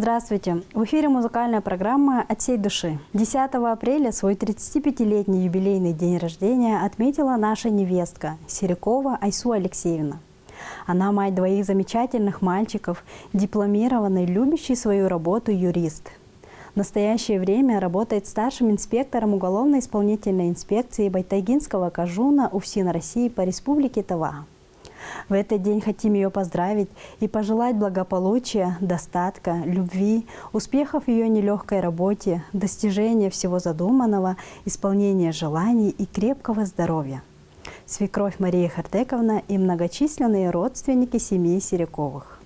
Здравствуйте! В эфире музыкальная программа «От всей души». 10 апреля свой 35-летний юбилейный день рождения отметила наша невестка Серикова Айсу Алексеевна. Она мать двоих замечательных мальчиков, дипломированный, любящий свою работу юрист. В настоящее время работает старшим инспектором уголовно-исполнительной инспекции Байтайгинского кожуна УФСИН России по Республике Тыва. В этот день хотим ее поздравить и пожелать благополучия, достатка, любви, успехов в ее нелегкой работе, достижения всего задуманного, исполнения желаний и крепкого здоровья. Свекровь Мария Хартековна и многочисленные родственники семьи Сериковых.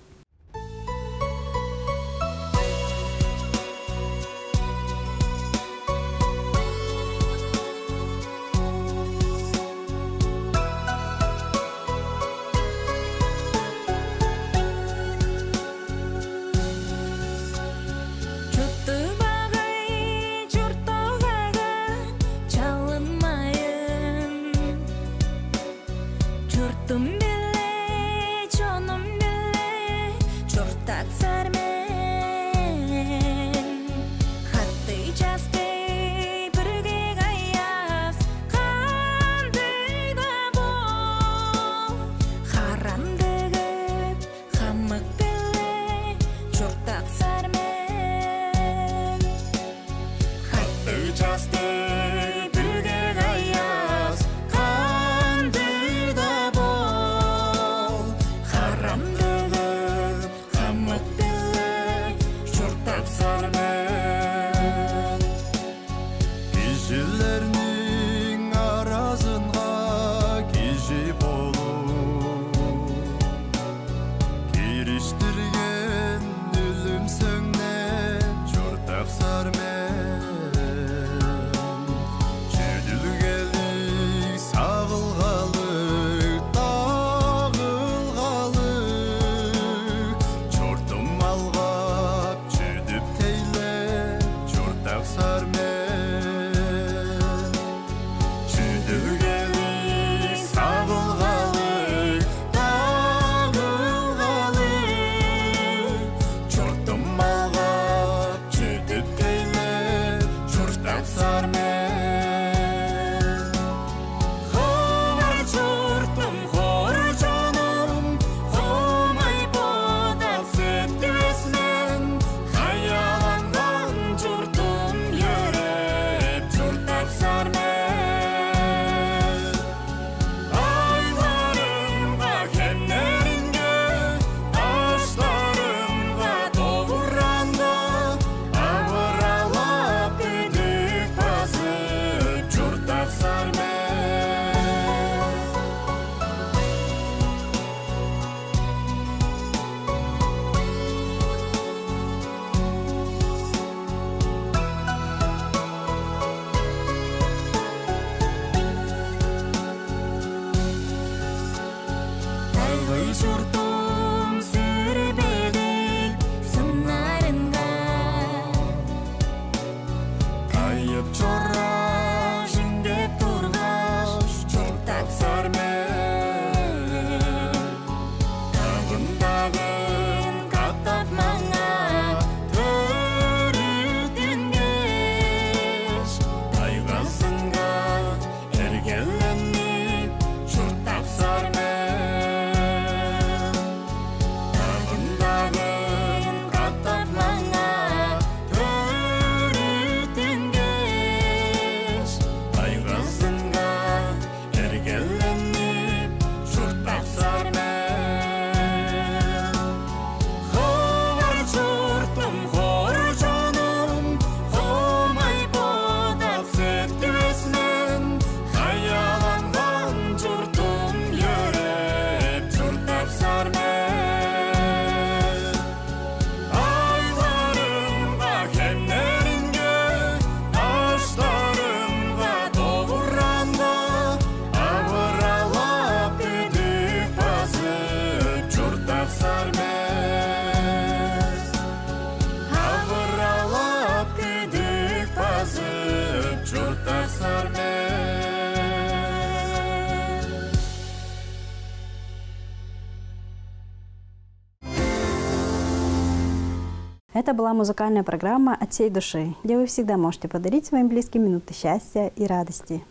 Это была музыкальная программа «От всей души», где вы всегда можете подарить своим близким минуты счастья и радости.